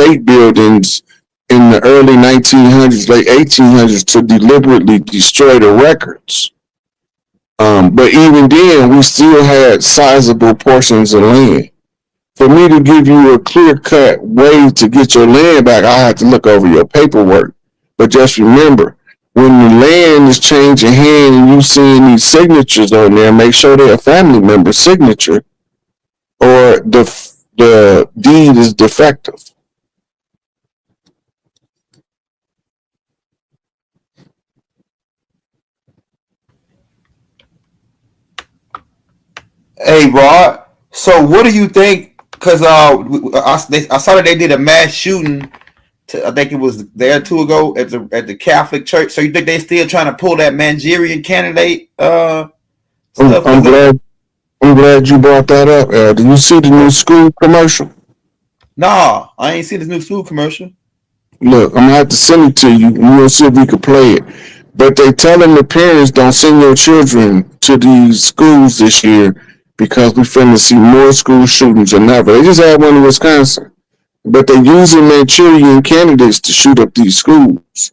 state buildings in the early 1900s, late 1800s to deliberately destroy the records. But even then, we still had sizable portions of land. For me to give you a clear-cut way to get your land back, I have to look over your paperwork. But just remember, when the land is changing hand and you seeing these signatures on there, make sure they're a family member's signature or the deed is defective. Hey, Rod. So, what do you think? Because I saw that they did a mass shooting. I think it was there 2 ago at the Catholic Church. So, you think they still trying to pull that Manchurian candidate stuff? I'm glad you brought that up. Did you see the new school commercial? Nah, I ain't seen this new school commercial. Look, I'm gonna have to send it to you, and we'll see if we can play it. But they telling the parents don't send your children to these schools this year because we finna see more school shootings than ever. They just had one in Wisconsin, but they're using Manchurian candidates to shoot up these schools.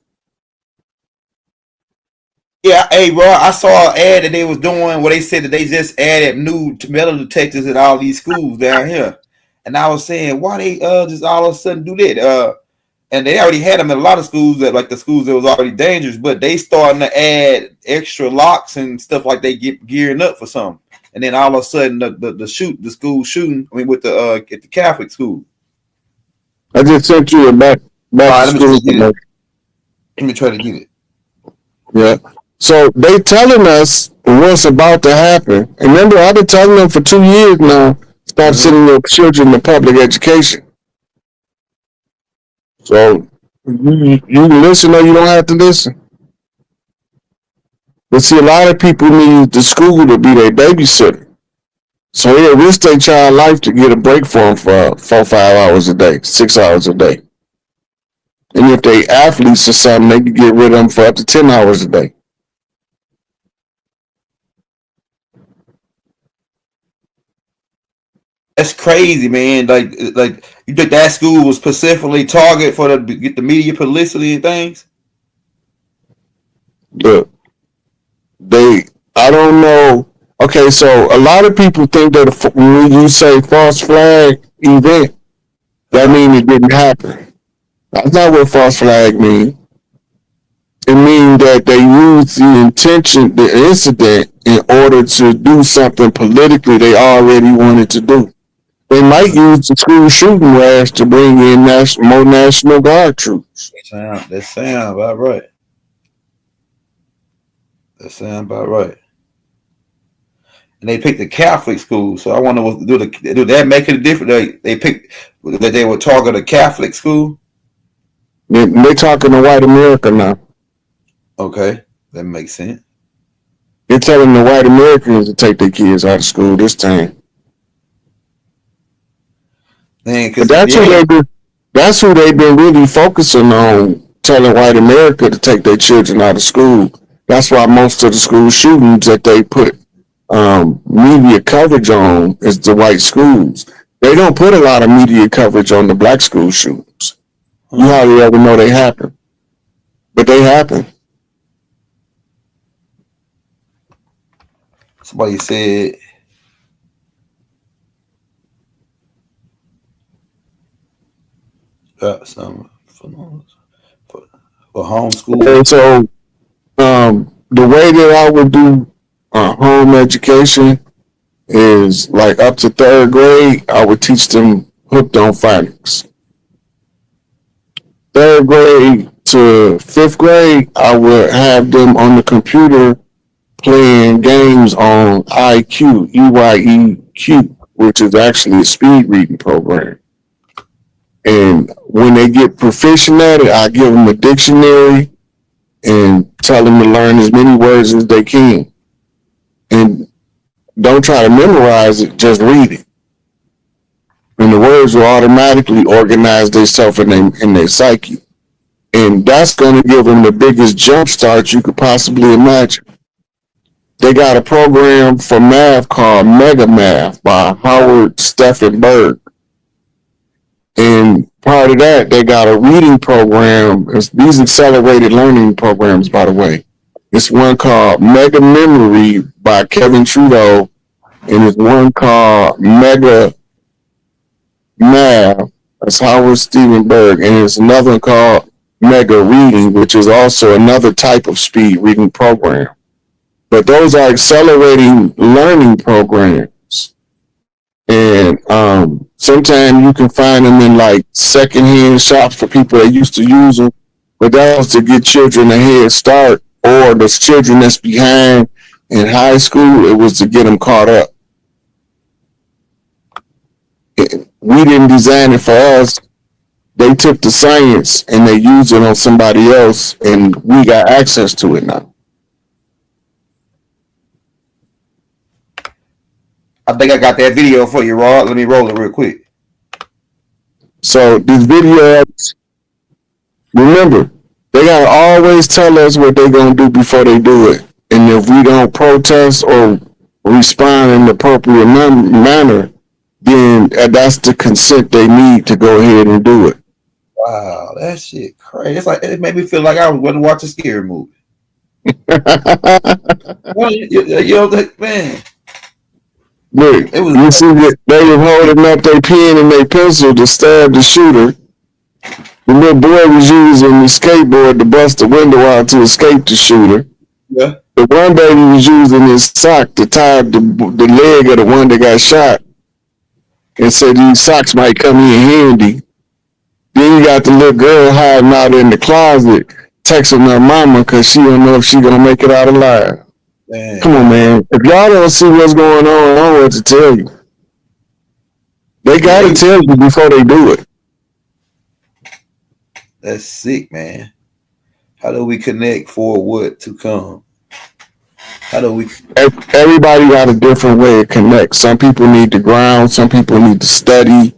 Yeah, hey, Rod, I saw an ad that they was doing where they said that they just added new metal detectors in all these schools down here. And I was saying, why they just all of a sudden do that? And they already had them in a lot of schools that like the schools that was already dangerous, but they starting to add extra locks and stuff like they get gearing up for something. And then all of a sudden the school shooting, I mean with the at the Catholic school. I just sent you a back Let me try to get it. Yeah. So they telling us what's about to happen. And remember, I've been telling them for 2 years now, stop sending your children to public education. So you can listen or you don't have to listen. But see, a lot of people need the school to be their babysitter. So they risk their child life to get a break for them for 4 or 5 hours a day, 6 hours a day. And if they athletes or something, they can get rid of them for up to 10 hours a day. That's crazy, man. Like you think that school was specifically targeted for the get the media publicity and things? Look, I don't know. Okay, so a lot of people think that when you say false flag event, that means it didn't happen. That's not what false flag means. It means that they used the incident, in order to do something politically they already wanted to do. They might use the school shooting rash to bring in more National Guard troops. That sound about right. That sound about right. And they picked the Catholic school, so I wonder what do that make it a difference? They picked that they would target a Catholic school. They're talking to white America now. Okay, that makes sense. They're telling the white Americans to take their kids out of school this time. Man, but that's who they've been really focusing on, telling white America to take their children out of school. That's why most of the school shootings that they put media coverage on is the white schools. They don't put a lot of media coverage on the black school shootings. You hardly ever know they happen. But they happen. Somebody said some for homeschool. And so the way that I would do home education is like up to 3rd grade, I would teach them hooked on phonics. 3rd grade to 5th grade, I would have them on the computer playing games on IQ, EYEQ, which is actually a speed reading program. And when they get proficient at it, I give them a dictionary and tell them to learn as many words as they can. And don't try to memorize it, just read it. And the words will automatically organize themselves in their psyche. And that's going to give them the biggest jump start you could possibly imagine. They got a program for math called Mega Math by Howard Steffenberg. And part of that, they got a reading program. These accelerated learning programs, by the way. It's one called Mega Memory by Kevin Trudeau, and it's one called Mega Math. That's Howard Stephenberg, and there's another one called Mega Reading, which is also another type of speed reading program. But those are accelerating learning programs. And sometimes you can find them in like secondhand shops for people that used to use them. But that was to get children a head start, or the children that's behind in high school, it was to get them caught up. We didn't design it for us. They took the science and they used it on somebody else, and we got access to it now. I think I got that video for you, Rod. Let me roll it real quick. So these videos, remember, they gotta always tell us what they're gonna do before they do it. And if we don't protest or respond in the appropriate manner, then that's the consent they need to go ahead and do it. Wow, that shit crazy. It's like it made me feel like I was going to watch a scary movie. Well, you know, man. Look, you see that they were holding up their pen and their pencil to stab the shooter. The little boy was using the skateboard to bust the window out to escape the shooter. Yeah. The one baby was using his sock to tie the leg of the one that got shot, and said these socks might come in handy. Then you got the little girl hiding out in the closet, texting her mama because she don't know if she gonna make it out alive. Man. Come on, man. If y'all don't see what's going on, I don't know what to tell you. They gotta tell you before they do it. That's sick, man. How do we connect for what to come? How do we? Everybody got a different way to connect. Some people need to ground. Some people need to study.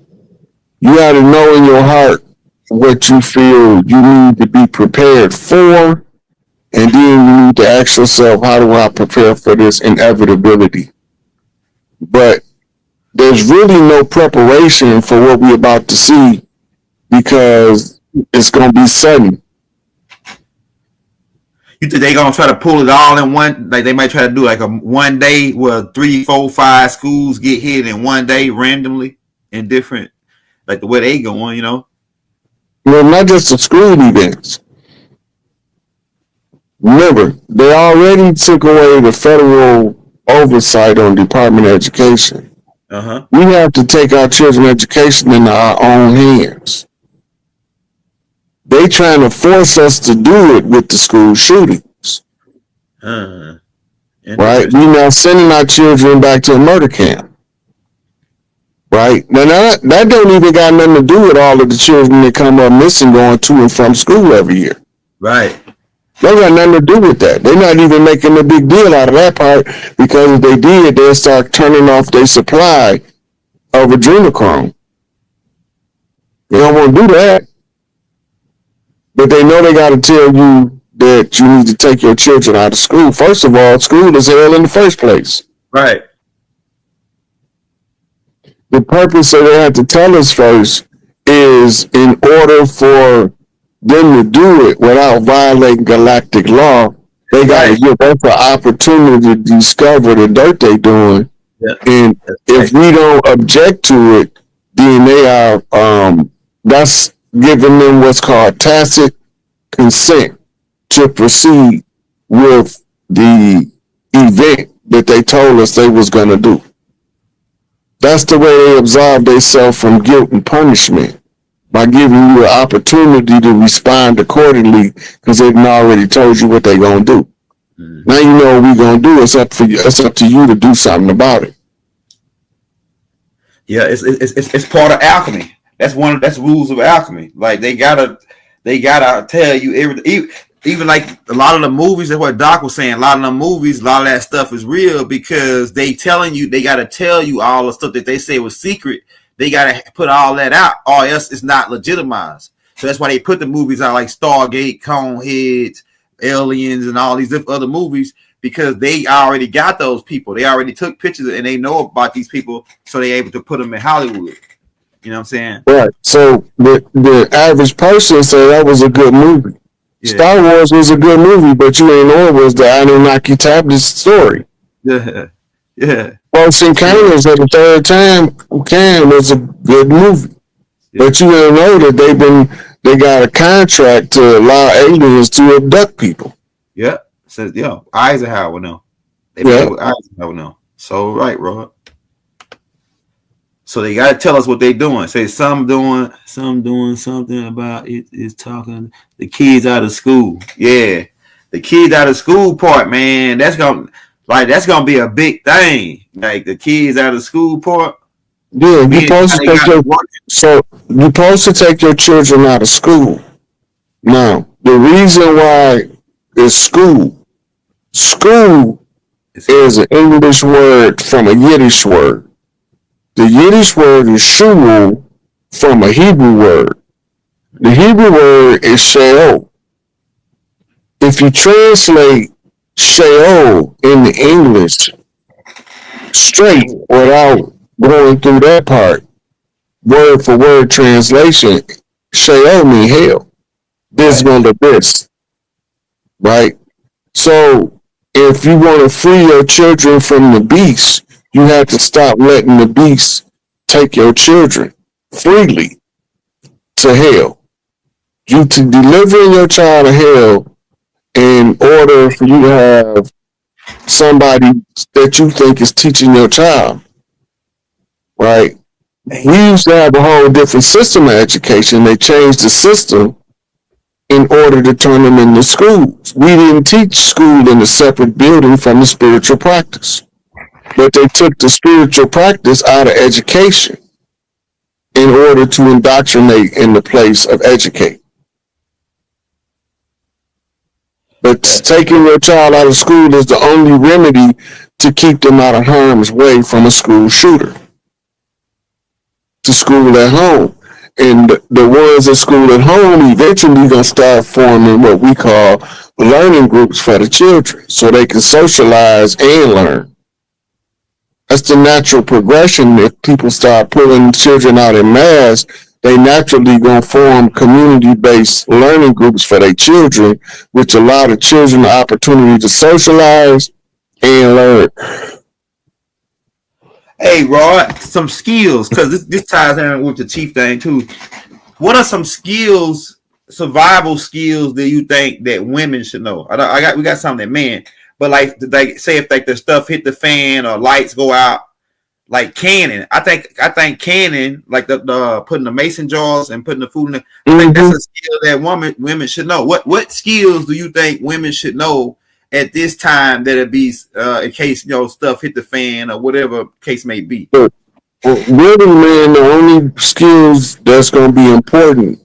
You got to know in your heart what you feel you need to be prepared for. And then you need to ask yourself, how do I prepare for this inevitability? But there's really no preparation for what we're about to see, because it's going to be sudden. You think they're going to try to pull it all in one? Like they might try to do like a one day where 3, 4, 5 schools get hit in one day randomly in different, like the way they going, you know? Well, not just the school events. Remember, they already took away the federal oversight on Department of Education. Uh-huh. We have to take our children's education into our own hands. They trying to force us to do it with the school shootings. Right? We now sending our children back to a murder camp. Right? Now that don't even got nothing to do with all of the children that come up missing going to and from school every year. Right. They got nothing to do with that. They're not even making a big deal out of that part, because if they did, they'll start turning off their supply of adrenochrome. They don't want to do that. But they know they got to tell you that you need to take your children out of school. First of all, school is hell in the first place. Right. The purpose that they have to tell us first is in order for them to do it without violating galactic law, they got to give us an opportunity to discover the dirt they're doing. Yeah. And if we don't object to it, then they are, that's giving them what's called tacit consent to proceed with the event that they told us they was going to do. That's the way they absolve themselves from guilt and punishment, by giving you an opportunity to respond accordingly, because they've already told you what they're going to do. Now you know what we're going to do. It's up to you to do something about it. Yeah, it's part of alchemy. That's rules of alchemy. Like they gotta tell you everything. Even like a lot of the movies, that's what Doc was saying. A lot of the movies, a lot of that stuff is real, because they telling you, they gotta tell you all the stuff that they say was secret. They gotta put all that out, or else it's not legitimized. So that's why they put the movies out like Stargate, Coneheads, Aliens, and all these other movies, because they already got those people. They already took pictures and they know about these people, so they're able to put them in Hollywood. You know what I'm saying? Right. So the average person say that was a good movie. Yeah. Star Wars was a good movie, but you ain't know it was the Anunnaki tablet story. Yeah. Yeah. Close Encounters at the third time was a good movie. Yeah. But you didn't know that they got a contract to allow aliens to abduct people. Yeah. Says Eisenhower now. They Yeah. with Eisenhower now. So right, Rod. So they gotta tell us what they doing. Say some doing something about it is talking the kids out of school. Yeah. The kids out of school part, man, that's gonna be a big thing. Like the kids out of school part. Yeah, you're supposed to take your children out of school. Now, the reason why is school is an English word from a Yiddish word. The Yiddish word is shul from a Hebrew word. The Hebrew word is sheol. If you translate sheol into English straight without going through that part, word for word translation, sheol means hell. This is going to abyss. Right? So if you want to free your children from the beast, you have to stop letting the beast take your children freely to hell. You to deliver your child to hell in order for you to have somebody that you think is teaching your child. Right? We used to have a whole different system of education. They changed the system in order to turn them into schools. We didn't teach school in a separate building from the spiritual practice. But they took the spiritual practice out of education in order to indoctrinate in the place of educate. But taking your child out of school is the only remedy to keep them out of harm's way from a school shooter. To school at home. And the ones at school at home eventually going to start forming what we call learning groups for the children so they can socialize and learn. That's the natural progression. If people start pulling children out in mass, they naturally going to form community-based learning groups for their children, which allow the children the opportunity to socialize and learn. Hey, Rod, some skills, because this ties in with the chief thing too. What are some skills, survival skills, that you think that women should know? We got something, man. But like say if like the stuff hit the fan or lights go out, like canning. I think canning, like the putting the mason jars and putting the food in there. I think that's a skill that women should know. What skills do you think women should know at this time that it be in case stuff hit the fan or whatever case may be? Well, really, man, the only skills that's going to be important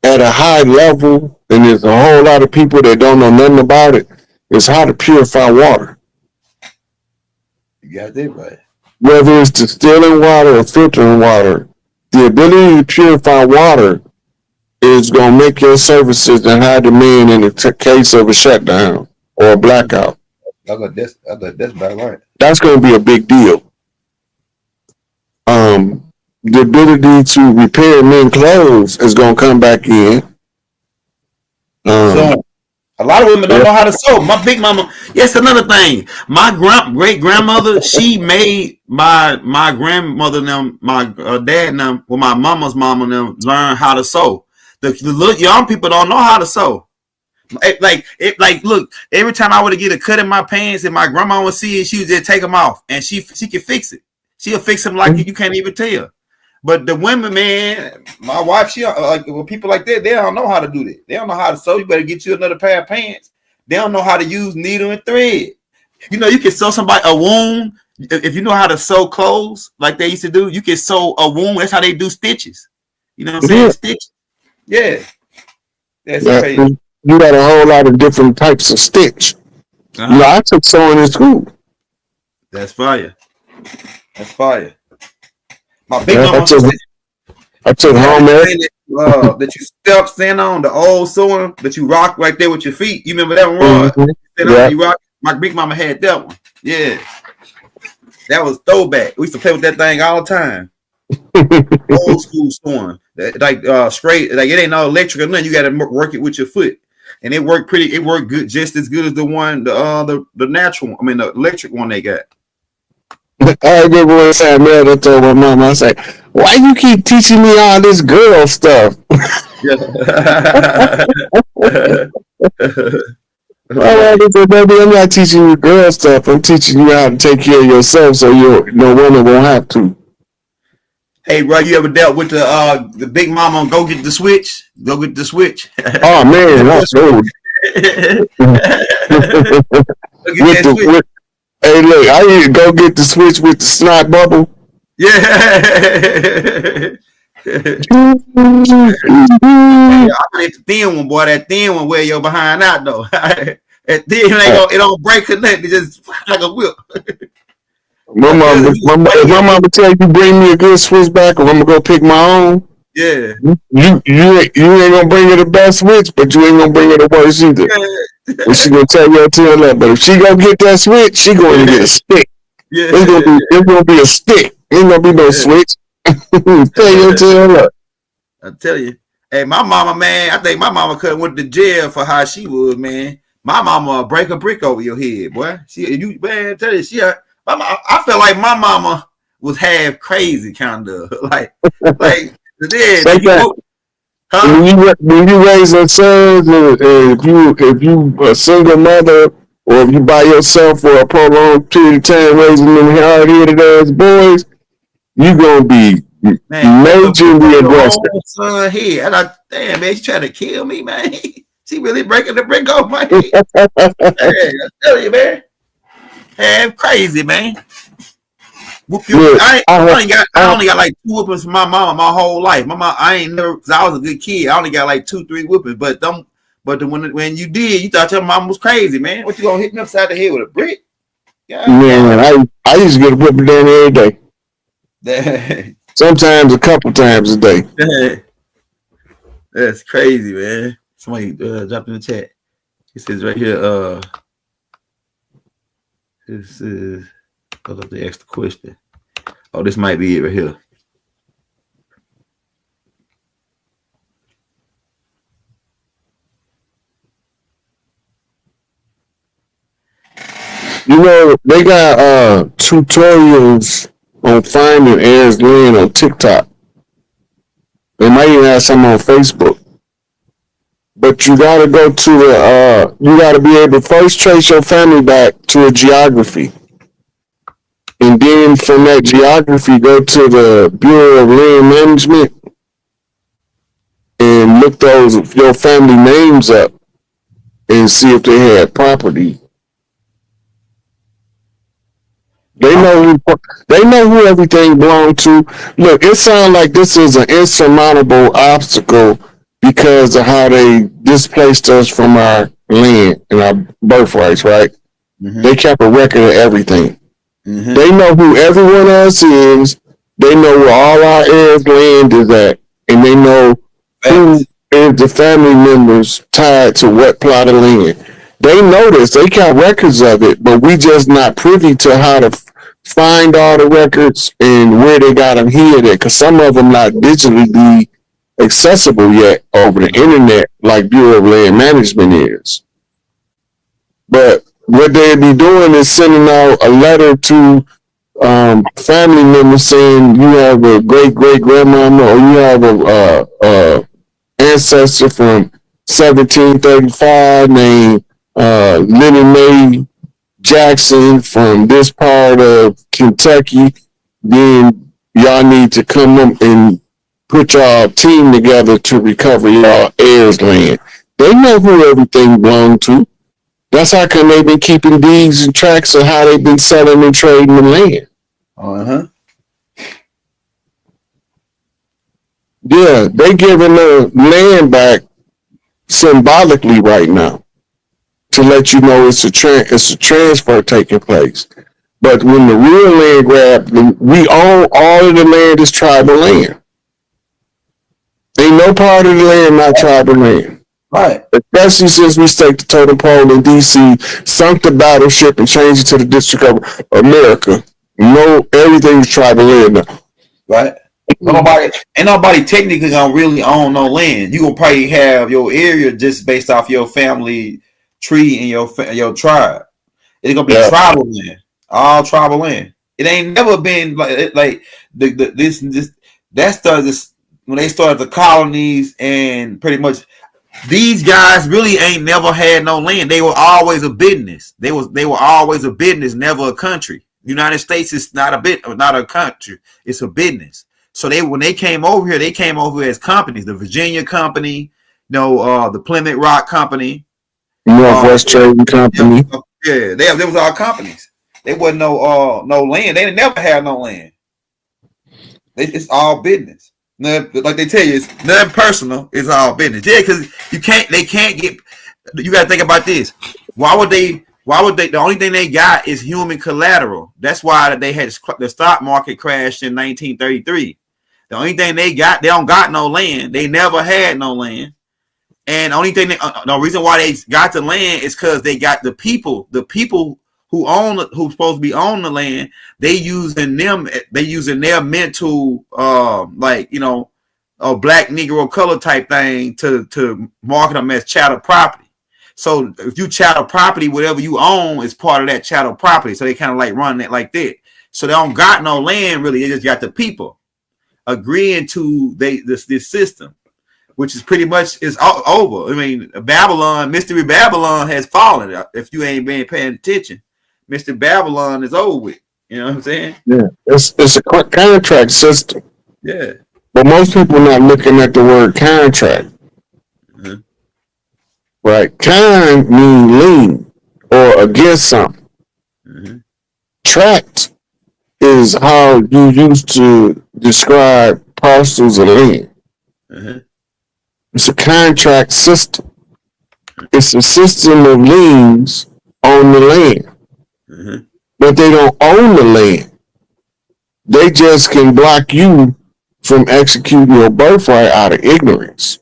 at a high level, and there's a whole lot of people that don't know nothing about it, is how to purify water. You got that right. Whether it's distilling water or filtering water, the ability to purify water is going to make your services in high demand in the case of a shutdown or a blackout. That's about right. That's going to be a big deal. The ability to repair and mend clothes is going to come back in. So a lot of women don't know how to sew. My big mama, yes, another thing. My great grandmother, she made my grandmother them, my dad them, well, my mama's mama them learn how to sew. The little young people don't know how to sew. Look, every time I would get a cut in my pants and my grandma would see it, she would just take them off and she can fix it. She'll fix them like you can't even tell. But the women, man, my wife, she like people like that, they don't know how to do that. They don't know how to sew. You better get you another pair of pants. They don't know how to use needle and thread. You can sew somebody a wound. If you know how to sew clothes like they used to do, you can sew a wound. That's how they do stitches. You know what I'm saying? Stitches. Yeah. That's crazy. You got a whole lot of different types of stitch. I took sewing in school. That's fire. That's fire. My big mama I took home that you stand on the old sewing that you rock right there with your feet. You remember that one, Rod? You rock. My big mama had that one. Yeah, that was throwback. We used to play with that thing all the time. Old school sewing, like straight, like it ain't no electric or nothing. You got to work it with your foot, and it worked pretty. It worked good, just as good as the one, the natural one. I mean, the electric one they got. I remember one time I told my mom, I said, "Why you keep teaching me all this girl stuff?" Yeah. I said, "Baby, I'm not teaching you girl stuff. I'm teaching you how to take care of yourself, so no woman won't have to." Hey, bro, you ever dealt with the big mama? Go get the switch. Go get the switch. Oh man, that's old. Hey, look, I need to go get the switch with the snot bubble. Yeah. I need the thin one, boy. That thin one wear your behind out though. That thin it don't break or nothing. It just like a whip. My mama tell you bring me a good switchback, or I'm gonna go pick my own. Yeah. You ain't gonna bring her the best switch, but you ain't gonna bring her the worst either. And she gonna tell you until that. But if she gonna get that switch, she gonna get a stick. Yeah. It's gonna be a stick. Ain't gonna be no switch. Tell you until that. I tell you. Hey, my mama, man, I think my mama could have went to jail for how she was, man. My mama break a brick over your head, boy. Man, tell you, I felt like my mama was half crazy, kind of like. When you raise a son, if you a single mother, or if you by yourself for a prolonged period of time raising them hard-headed ass boys, you gonna be majorly aggressive. Son here, and damn man, she trying to kill me, man. She really breaking the brick off my head. I tell you, man, half crazy, man. I only got like 2 whippings from my mama my whole life. My mom, I ain't never, cause I was a good kid. I only got like 2-3 whippings. But when you did, you thought your mom was crazy, man. What, you gonna hit me upside the head with a brick? Yeah, man, I used to get a whipping down every day. Sometimes a couple times a day. That's crazy, man. Somebody dropped in the chat. It says right here. This is. I'll have to ask the question. Oh, this might be it right here. You know, they got tutorials on finding heirs land on TikTok. They might even have some on Facebook. But you gotta go to you gotta be able to first trace your family back to a geography. And then from that geography, go to the Bureau of Land Management and look your family names up and see if they had property. They know who everything belonged to. Look, it sounds like this is an insurmountable obstacle because of how they displaced us from our land and our birthrights, right? Mm-hmm. They kept a record of everything. Mm-hmm. They know who everyone else is. They know where all our heirs' land is at. And they know who is the family members tied to what plot of land. They know this. They got records of it, but we just not privy to how to find all the records and where they got them hid at. Because some of them not digitally be accessible yet over the internet like Bureau of Land Management is. But what they'd be doing is sending out a letter to family members saying you have a great-great-grandmama or you have a ancestor from 1735 named Lenny Mae Jackson from this part of Kentucky. Then y'all need to come up and put y'all team together to recover y'all heirs' land. They know who everything belonged to. That's how come they've been keeping deeds and tracks of how they've been selling and trading the land. Uh-huh. Yeah, they giving the land back symbolically right now to let you know it's a transfer taking place. But when the real land grab, we own all of the land is tribal land. Ain't no part of the land not tribal land. Right. Especially since we staked the totem pole in D.C., sunk the battleship and changed it to the District of America. No, everything's tribal land now. Right. Ain't nobody technically gonna really own no land. You gonna probably have your area just based off your family tree and your tribe. It's gonna be tribal land, all tribal land. It ain't never been like this. That started this when they started the colonies, and pretty much these guys really ain't never had no land. They were always a business. They were always a business, never a country. United States is not a country. It's a business. So when they came over here, they came over as companies. The Virginia Company, the Plymouth Rock Company, Northwest Trading Company. Yeah, they was all companies. They wasn't no land. They never had no land. It's all business. Like they tell you, it's nothing personal. It's all business. Yeah, because they can't get. You got to think about this. Why would they? The only thing they got is human collateral. That's why they had the stock market crashed in 1933. The only thing they don't got no land. They never had no land. And the only thing, the reason why they got the land is because they got the people who's supposed to be on the land. They using their mental, a black Negro color type thing to market them as chattel property. So if you chattel property, whatever you own is part of that chattel property. So they kind of like run it like that. So they don't got no land really. They just got the people agreeing to this system, which is pretty much is over. I mean, Mystery Babylon has fallen. If you ain't been paying attention, Mr. Babylon is over with. You know what I'm saying? Yeah, it's a contract system. Yeah. But most people are not looking at the word contract. Mm-hmm. Right? Con mean lean or against something. Mm-hmm. Tract is how you used to describe parcels of land. Mm-hmm. It's a contract system. It's a system of liens on the land. Mm-hmm. But they don't own the land. They just can block you from executing your birthright out of ignorance.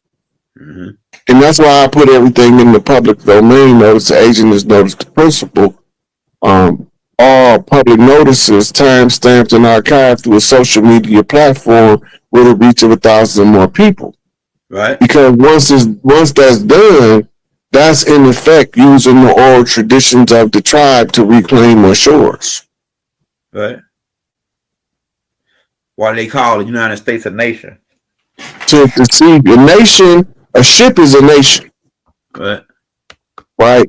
Mm-hmm. And that's why I put everything in the public domain. Notice the agent is notice the principal. All public notices time-stamped and archived through a social media platform with a reach of 1,000 or more people. Right. Because once that's done, that's in effect using the oral traditions of the tribe to reclaim their shores. Right. Why do they call the United States a nation? To deceive a nation, a ship is a nation. Right. Right.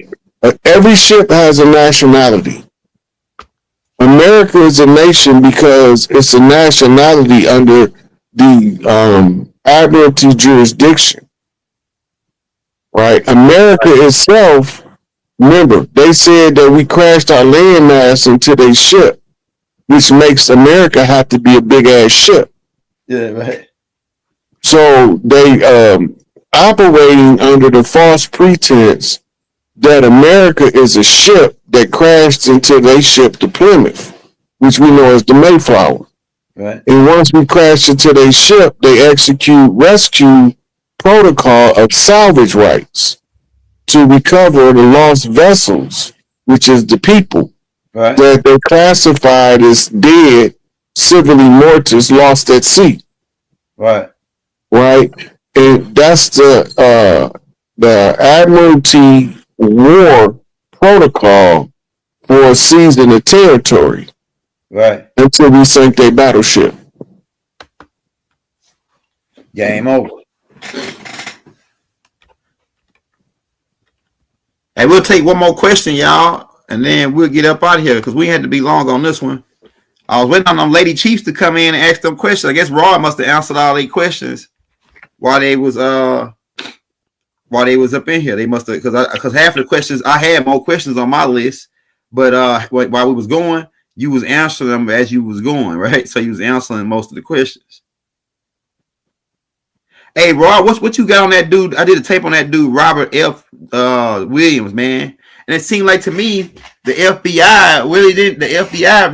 Every ship has a nationality. America is a nation because it's a nationality under the admiralty jurisdiction. Right. America itself, remember, they said that we crashed our landmass into their ship, which makes America have to be a big ass ship. Yeah, right. So they operating under the false pretense that America is a ship that crashed into their ship, the Plymouth, which we know as the Mayflower. Right. And once we crash into their ship, they execute rescue protocol of salvage rights to recover the lost vessels, which is the people, right, that they classified as dead, civilly mortis, lost at sea. Right. Right. And that's the Admiralty War protocol for seizing the territory. Right. Until we sink their battleship. Game over. Hey, we'll take one more question, y'all, and then we'll get up out of here because we had to be long on this one. I was waiting on them lady chiefs to come in and ask them questions. I guess Rod must have answered all their questions while they was up in here. They must have because half of the questions I had more questions on my list, but while we was going, you was answering them as you was going, right? So you was answering most of the questions. Hey, Rod, what you got on that dude? I did a tape on that dude, Robert F. Williams, man. And it seemed like to me the FBI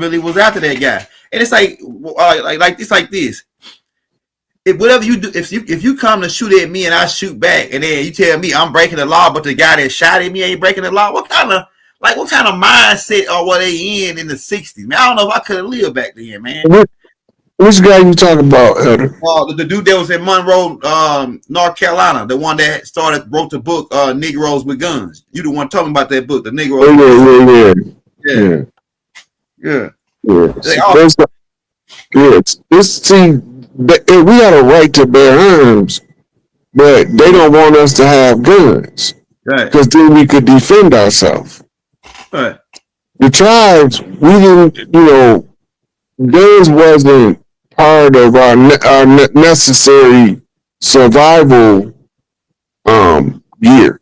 really was after that guy. And it's like it's like this. If whatever you do, if you come to shoot at me and I shoot back, and then you tell me I'm breaking the law, but the guy that shot at me ain't breaking the law, what kind of mindset or were they in the 60s? Man, I don't know if I could have lived back then, man. Which guy you talking about, Elder? The dude that was in Monroe, North Carolina, the one that wrote the book Negroes with Guns. You the one talking about that book, the Negroes with Guns. Yeah. Yeah. See, we got a right to bear arms, but they don't want us to have guns, right? Because then we could defend ourselves. Right. The tribes, we didn't, guns wasn't part of our necessary survival gear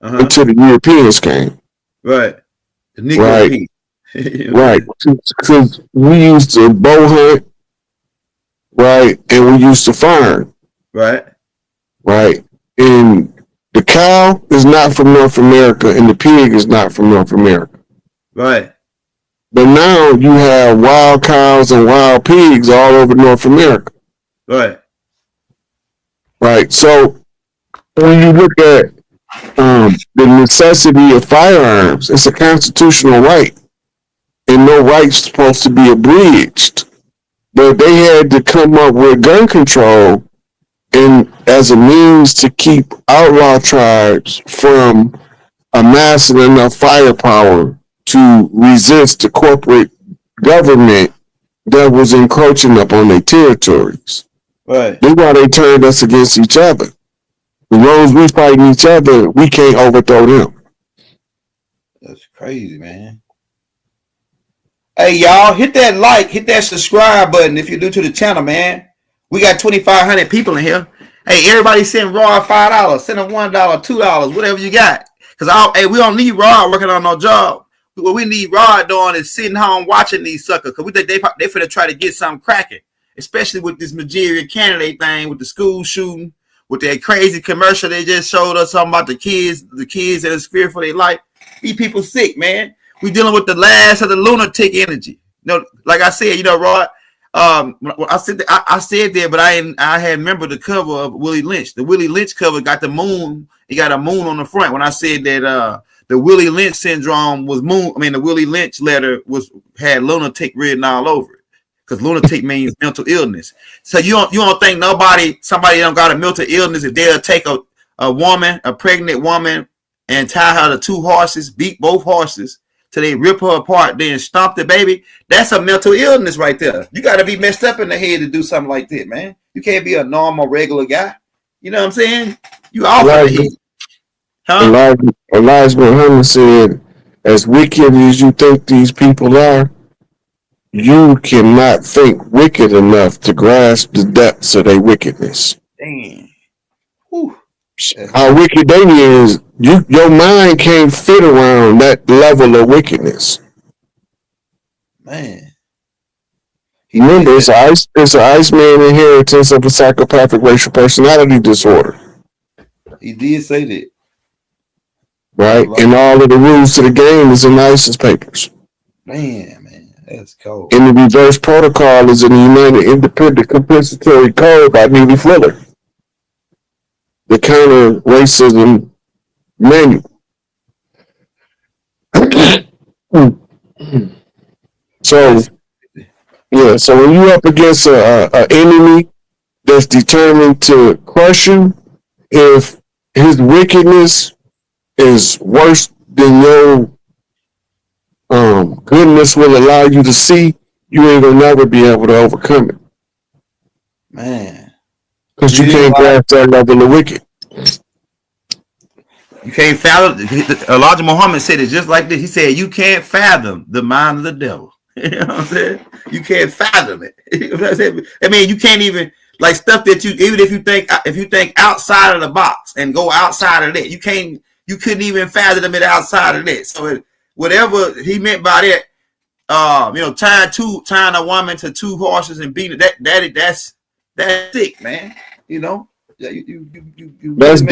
until the Europeans came. Right. The Negro right. Right. Because we used to bow hunt, right, and we used to farm. Right. Right. And the cow is not from North America and the pig is not from North America. Right. But now you have wild cows and wild pigs all over North America. Right. Right. So when you look at the necessity of firearms, it's a constitutional right. And no right's supposed to be abridged. But they had to come up with gun control and as a means to keep outlaw tribes from amassing enough firepower to resist the corporate government that was encroaching upon their territories. Right. That's why they turned us against each other. As long as we fighting each other, we can't overthrow them. That's crazy, man. Hey, y'all, hit that like, hit that subscribe button if you're new to the channel, man. We got 2,500 people in here. Hey, everybody send Raw $5. Send them $1, $2, whatever you got. Because we don't need Raw working on no job. What we need Raw doing is sitting home watching these suckers. Because we think they finna try to get something cracking. Especially with this Nigerian candidate thing, with the school shooting, with that crazy commercial they just showed us talking about the kids that is fearful for their life. These people sick, man. We dealing with the last of the lunatic energy. Like I said, Rod. I said there, but I had remembered the cover of Willie Lynch. The Willie Lynch cover got the moon. He got a moon on the front. When I said that the Willie Lynch syndrome was moon, the Willie Lynch letter had lunatic written all over it. Because lunatic means mental illness. So you don't think somebody don't got a mental illness if they'll take a woman, a pregnant woman, and tie her to two horses, beat both horses till they rip her apart, then stomp the baby? That's a mental illness right there. You got to be messed up in the head to do something like that, man. You can't be a normal, regular guy. You know what I'm saying? You off in the head. Huh? Elijah Muhammad said, as wicked as you think these people are, you cannot think wicked enough to grasp the depths of their wickedness. Damn. Whew. How wicked they is, your mind can't fit around that level of wickedness. Man. Remember, it's an Iceman inheritance of a psychopathic racial personality disorder. He did say that. Right? And all of the rules to the game is in the ISIS papers. Man, that's cold. And the reverse protocol is in the United Independent Compensatory Code by Neely Fuller. The counter racism manual. So when you up against an enemy that's determined to crush you, if his wickedness is worse than your goodness will allow you to see, you ain't gonna never be able to overcome it. Man. Because you can't grasp that level of wicked. You can't fathom. Elijah Muhammad said it just like this. He said, you can't fathom the mind of the devil. You know what I'm saying? You can't fathom it. You know what I'm saying? You can't even, like, stuff that even if you think outside of the box and go outside of that, you couldn't even fathom it outside of that. So whatever he meant by that, tying a woman to two horses and beating it, that's sick, man. That's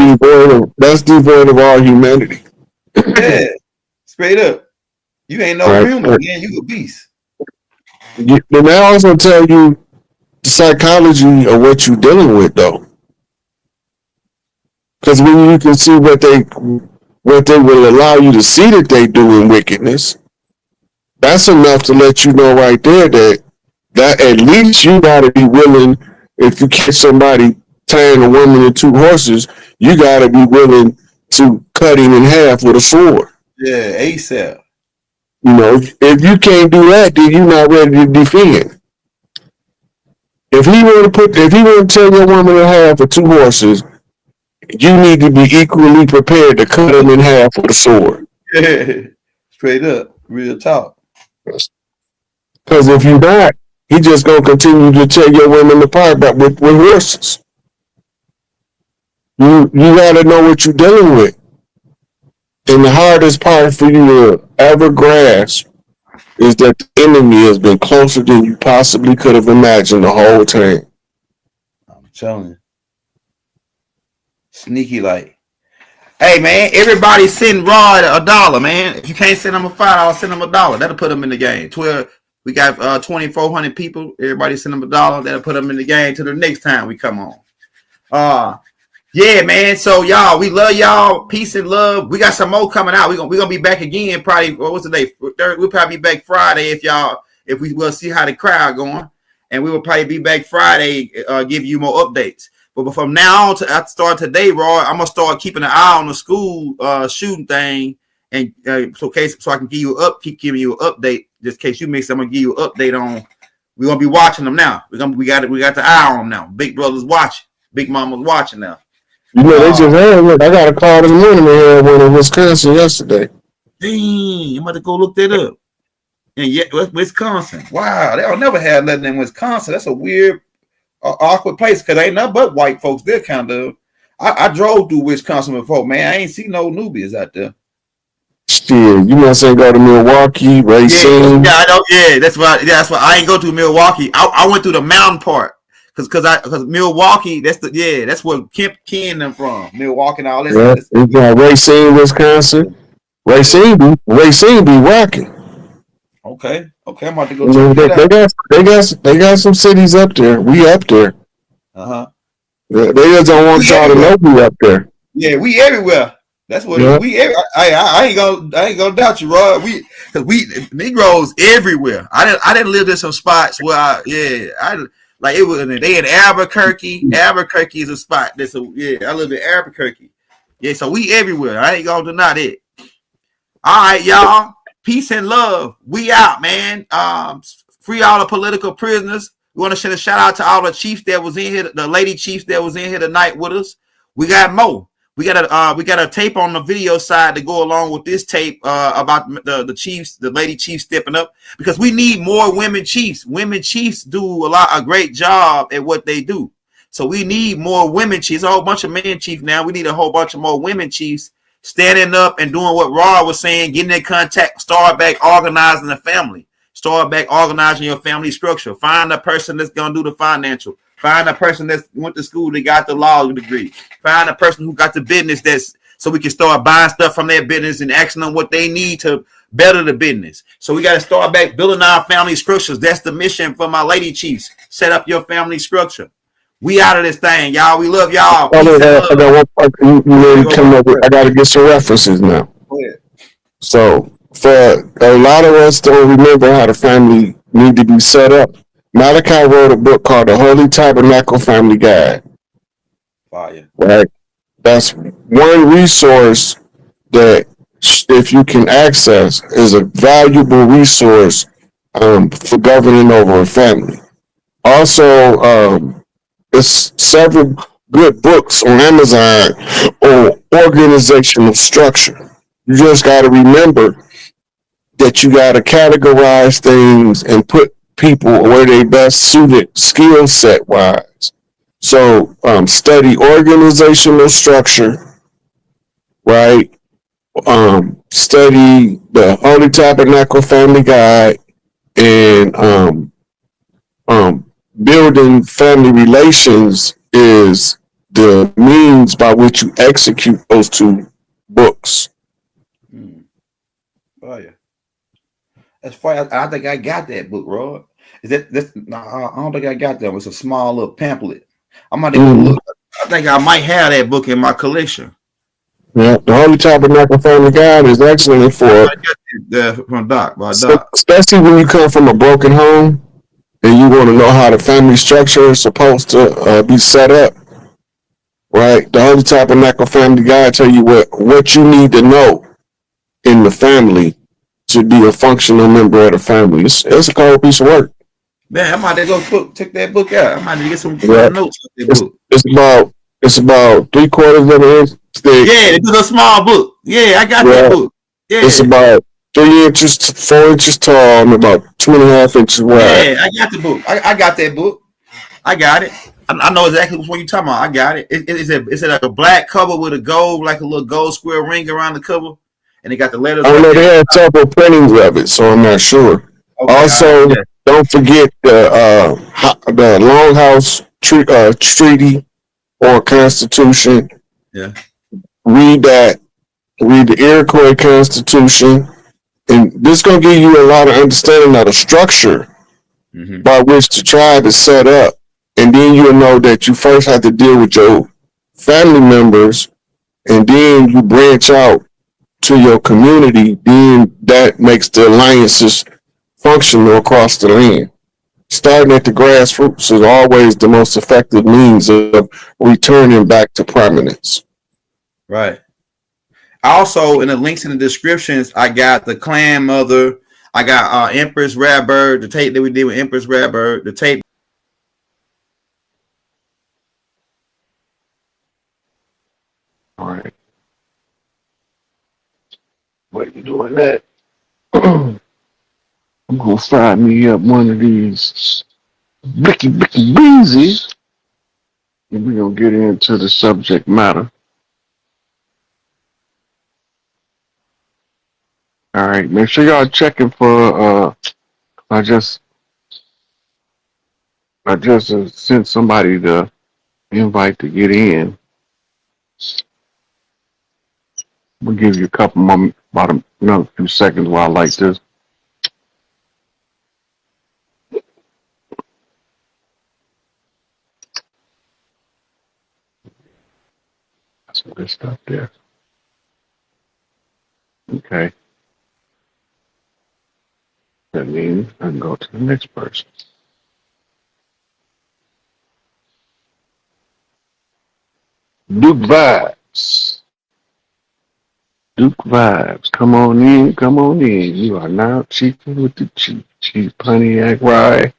devoid of all humanity. Yeah, straight up. You ain't no human, man. You a beast. Then they also tell you the psychology of what you're dealing with, though. Because when you can see what they will allow you to see that they do in wickedness, that's enough to let you know right there that that at least you gotta be willing. If you catch somebody tying a woman and two horses, you gotta be willing to cut him in half with a sword. Yeah, ASAP. You know, if you can't do that, then you're not ready to defend. If he want to tear your woman in half with two horses, you need to be equally prepared to cut him in half with a sword. Yeah. Straight up, real talk. Because if you're not, he just gonna continue to tear your women apart, but with horses. You gotta know what you're dealing with. And the hardest part for you to ever grasp is that the enemy has been closer than you possibly could have imagined the whole time. I'm telling you. Sneaky like. Hey man, everybody send Rod $1, man. If you can't send them a $5, I'll send them $1. That'll put them in the game. 12. We got 2,400 people. Everybody send them $1. That'll put them in the game till the next time we come on. Yeah, man. So y'all, we love y'all. Peace and love. We got some more coming out. We're gonna be back again. Probably what's the day? We'll probably be back Friday if we will see how the crowd going, and we will probably be back Friday. Give you more updates. But from now on to start today, Roy, I'm gonna start keeping an eye on the school shooting thing, and so I can keep giving you an update. Just in case you miss, I'm gonna give you an update on. We're gonna be watching them now. We got the eye on them now. Big brother's watching. Big mama's watching now. You know, they just had one. I got a call this morning. They had one in Wisconsin yesterday. Dang, I'm about to go look that up. And yet, Wisconsin. Wow, they'll never have nothing in Wisconsin. That's a weird, awkward place because ain't nothing but white folks there. Kind of. I drove through Wisconsin before, man. I ain't seen no newbies out there. Shit, you must ain't go to Milwaukee, Racine. Yeah, I know. Yeah, that's why I ain't go to Milwaukee. I went through the mountain part. Because Milwaukee, that's where Kemp Ken them from. Milwaukee and all this. Yeah, it's got Racine, Wisconsin. Racine be rocking. Okay, I'm about to go check they got some cities up there. We up there. They just don't want y'all to know we up there. Yeah, we everywhere. That's what we. I ain't gonna doubt you, Rod. Because we Negroes everywhere. I didn't live in some spots where like it was. They in Albuquerque. Albuquerque is a spot. I live in Albuquerque. Yeah, so we everywhere. I ain't gonna deny it. All right, y'all. Peace and love. We out, man. Free all the political prisoners. We want to send a shout out to all the chiefs that was in here, the lady chiefs that was in here tonight with us. We got more. We got a tape on the video side to go along with this tape about the chiefs, the lady chiefs stepping up, because we need more women chiefs. Women chiefs do a great job at what they do. So we need more women chiefs. A whole bunch of men chiefs now. We need a whole bunch of more women chiefs standing up and doing what Rod was saying, getting in contact, start back organizing the family. Start back organizing your family structure. Find a person that's going to do the financial. Find a person that went to school that got the law degree. Find a person who got the business so we can start buying stuff from their business and asking them what they need to better the business. So we got to start back building our family structures. That's the mission for my lady chiefs. Set up your family structure. We out of this thing, y'all. We love y'all. I got one part I got to get some references now. Go ahead. So for a lot of us don't remember how the family need to be set up. Malachi wrote a book called The Holy Tabernacle Family Guide. Fire. Right? That's one resource that, if you can access, is a valuable resource for governing over a family. Also, there's several good books on Amazon on organizational structure. You just got to remember that you got to categorize things and put people where they best suited skill set wise. So study organizational structure, right? Study the Holy Tabernacle Family Guide, and building family relations is the means by which you execute those two books. Oh yeah. That's fire. I think I got that book, Rod. Is that? I don't think I got that. It's a small little pamphlet. I'm about to go look. I think I might have that book in my collection. Yeah, the Holy Tabernacle Family Guide is excellent for from Doc, especially when you come from a broken home. and you want to know how the family structure is supposed to be set up, right? The Holy Tabernacle Family Guide tell you what you need to know in the family to be a functional member of the family. It's a cold piece of work. Man, I might have to go check that book out. I might to get some Yeah. notes of that It's, book. it's about 3/4 of an inch thick. Yeah, it's a small book. Yeah, I got that book. Yeah. It's about 3 inches, 4 inches tall, and about 2.5 inches wide. Yeah, I got the book. I got that book. I got it. I know exactly what you're talking about. I got it. It's like a black cover with a gold, like a little gold square ring around the cover, and they got the letters. I know they have several printings of it, so I'm not sure. Okay, also, don't forget the Longhouse Treaty or Constitution. Yeah. Read that. Read the Iroquois Constitution, and this is gonna give you a lot of understanding of the structure by which the tribe is set up, and then you'll know that you first have to deal with your family members, and then you branch out to your community. Then that makes the alliances functional across the land. Starting at the grassroots is always the most effective means of returning back to prominence. Right. Also, in the links in the descriptions, I got the Clan Mother. I got Empress Radbird, the tape that we did with Empress Radbird, the tape. All right. What are you doing that? I'm gonna fry me up one of these Blicky Beezies, and we're gonna get into the subject matter. All right, make sure y'all checking for I just sent somebody the invite to get in. We'll give you a couple more, about another few seconds while I like this. That's some good stuff there. Okay. That means I can go to the next person. Duke Vibes. Duke Vibes. Come on in, come on in. You are now chiefing with the chief. Chief Pontiac Rye.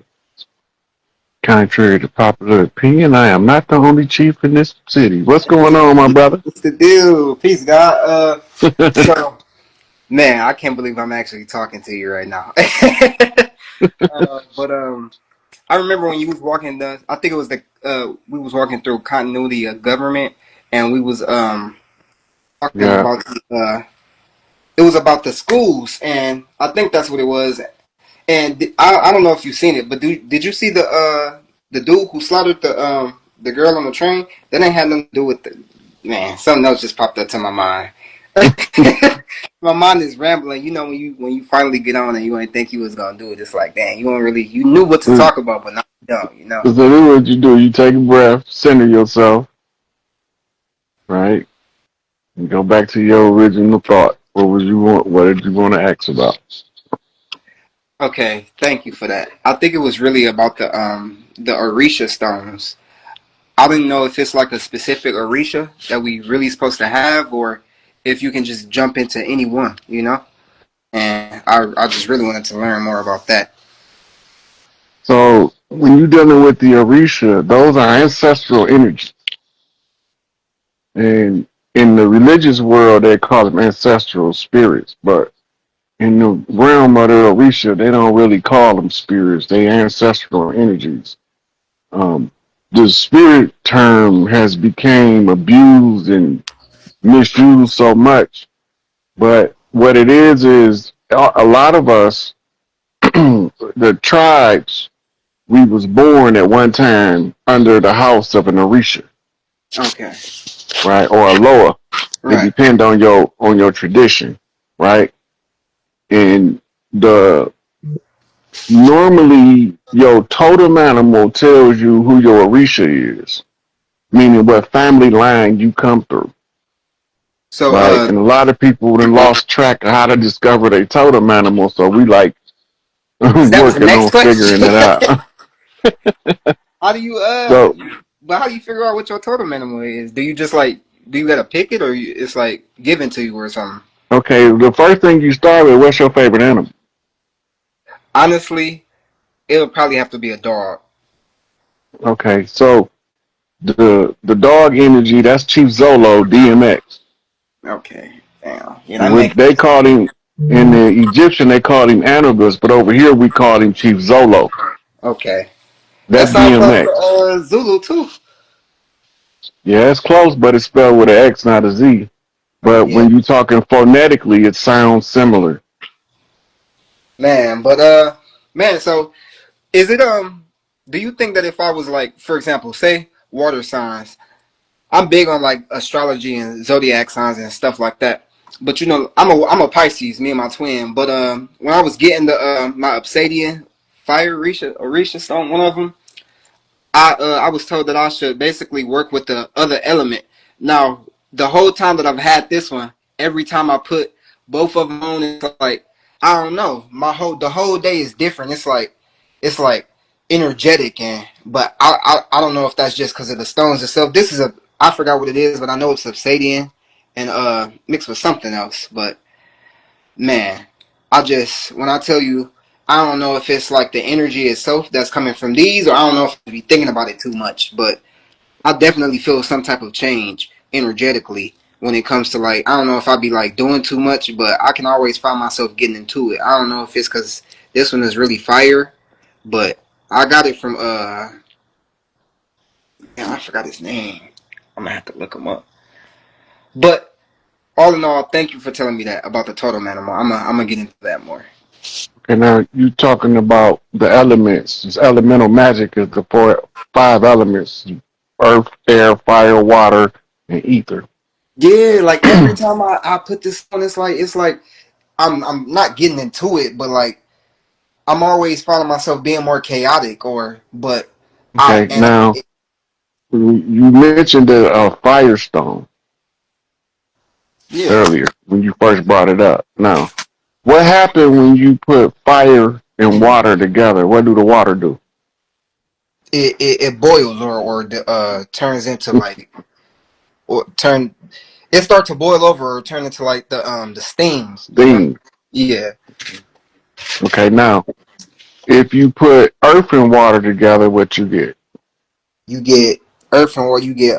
Contrary to popular opinion, I am not the only chief in this city. What's going on, my brother? What's the deal? Peace, God. So, man, I can't believe I'm actually talking to you right now. But I remember when you was walking I think it was we was walking through continuity of government, and we was talking about it was about the schools, and I think that's what it was. And I don't know if you've seen it, but did you see the dude who slaughtered the girl on the train? That ain't had nothing to do with the man. Something else just popped up to my mind. My mind is rambling. You know, when you finally get on and you ain't think you was gonna do it, it's like, dang, you knew what to talk about, but now you don't. You know. So this is what you do. You take a breath, center yourself, right, and go back to your original thought. What did you want to ask about? Okay, thank you for that. I think it was really about the Orisha stones. I don't know if it's like a specific Orisha that we really supposed to have, or if you can just jump into any one, you know? And I just really wanted to learn more about that. So when you're dealing with the Orisha, those are ancestral energies. And in the religious world, they call them ancestral spirits. But in the realm of the Orisha, they don't really call them spirits. They ancestral energies. The spirit term has become abused and misused so much. But what it is a lot of us, the tribes, we was born at one time under the house of an Orisha. Okay. Right, or a Loa. Right. It depends on your tradition, right? And normally your totem animal tells you who your Orisha is, meaning what family line you come through. So, right? And a lot of people have lost track of how to discover their totem animal. So we like 'Cause that was the Working next on figuring it question. out. How do you So, but how do you figure out what your totem animal is? Do you just like do you gotta pick it, or it's like given to you or something? okay, the first thing you start with, what's your favorite animal? Honestly, it would probably have to be a dog. Okay, so the dog energy, that's Chief Zolo, DMX. Okay, damn. Yeah, that What makes they called him in the Egyptian, they called him Anubis, but over here we called him Chief Zolo. okay. That That's sounds close to DMX. Zulu too. Yeah, it's close, but it's spelled with an X, not a Z. Oh But yeah, when you're talking phonetically, it sounds similar. man. But man. So is it do you think that if I was like, for example, say water signs, I'm big on like astrology and zodiac signs and stuff like that. But you know, I'm a Pisces, me and my twin. But when I was getting the my obsidian fire Orisha stone, one of them, I was told that I should basically work with the other element. Now, the whole time that I've had this one, every time I put both of them on, it's like I don't know. The whole day is different. It's like energetic, and but I don't know if that's just because of the stones itself. This is a I forgot what it is, but I know it's obsidian and mixed with something else. But man, I just when I tell you, I don't know if it's like the energy itself that's coming from these, or I don't know if I be thinking about it too much. But I definitely feel some type of change energetically when it comes to like I don't know if I be like doing too much, but I can always find myself getting into it. I don't know if it's because this one is really fire, but I got it from man, I forgot his name. I'm gonna have to look him up. But all in all, thank you for telling me that about the totem animal. I'm gonna get into that more. Okay, now you talking about the elements. This elemental magic is the five elements: earth, air, fire, water, and ether. Yeah, like every time I put this on, it's like I'm not getting into it, but like I'm always finding myself being more chaotic, or but I Okay, and now it, you mentioned the firestone yeah, earlier when you first brought it up. Now, what happened when you put fire and water together? What do the water do? it boils or turns into like or turn it starts to boil over or turn into like the steam, you know? Steam. Yeah, Okay, now if you put earth and water together, what you get? you get earth and or you get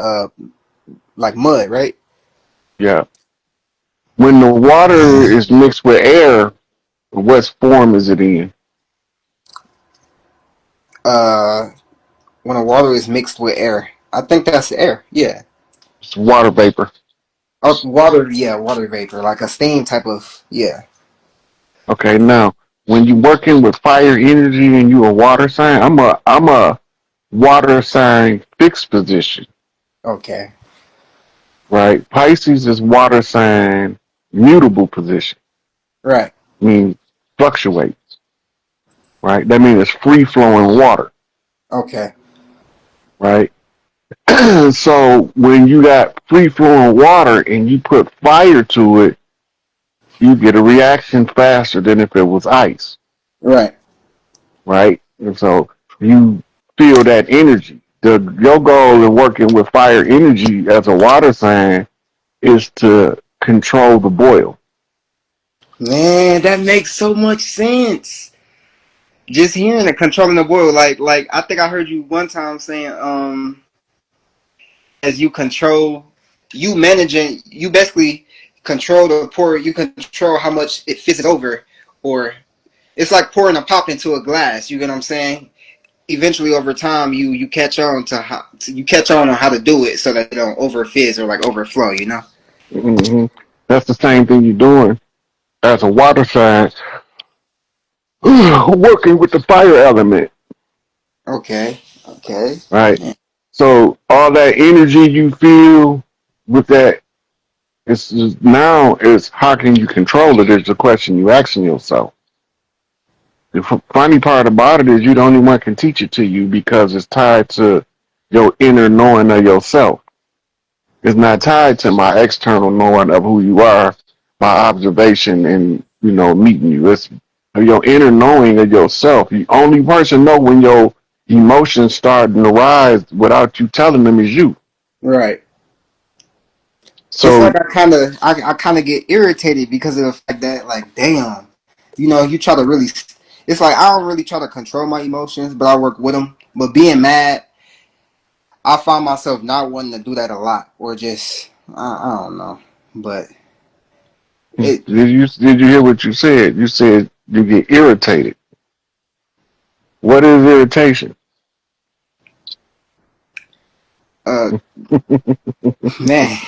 like mud, right? Yeah. When the water is mixed with air, what form is it in? Uh, when the water is mixed with air, I think that's air. Yeah. It's water vapor. Oh, water, yeah, water vapor, like a steam type of, yeah. Okay, now when you working with fire energy and you a water sign, I'm a water sign fixed position, Okay. right? Pisces is water sign mutable position, Right. means fluctuates, right? That means it's free flowing water, Okay. right? So when you got free flowing water and you put fire to it, you get a reaction faster than if it was ice, Right. right? And so you feel that energy. Your goal in working with fire energy as a water sign is to control the boil. Man, that makes so much sense. Just hearing it, controlling the boil, like I think I heard you one time saying, as you control, you managing, you basically control the pour, you control how much it fizzes over, or it's like pouring a pop into a glass. You get what I'm saying? Eventually, over time, you catch on to how you catch on how to do it so that it don't over fizz or like overflow. You know? Hmm. That's the same thing you're doing as a water sign, working with the fire element, Okay. Okay. right? Yeah. So all that energy you feel with that, it's just, now is how can you control it is the question you asking yourself. The funny part about it is you the only one can teach it to you because it's tied to your inner knowing of yourself. It's not tied to my external knowing of who you are, my observation and meeting you. It's of your inner knowing of yourself. The only person know when your emotions starting to rise without you telling them is you. Right. It's So like I kind of get irritated because of the fact that, like, damn, you try to really. It's like I don't really try to control my emotions, but I work with them. But being mad, I find myself not wanting to do that a lot, or just I don't know. But it did you hear what you said? You said you get irritated. What is irritation? uh man,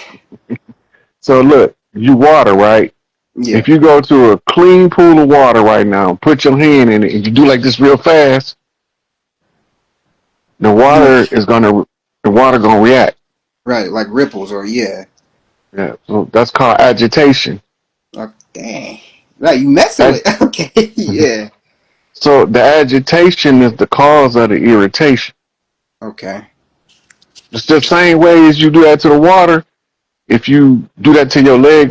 So look, you water, right? yeah, If you go to a clean pool of water right now, put your hand in it, and you do like this real fast, the yeah, water is gonna react. right, like ripples, or yeah, Yeah, so that's called agitation. like dang, right, you messing Ag- with okay, yeah, so the agitation is the cause of the irritation. okay, It's the same way as you do that to the water. If you do that to your leg with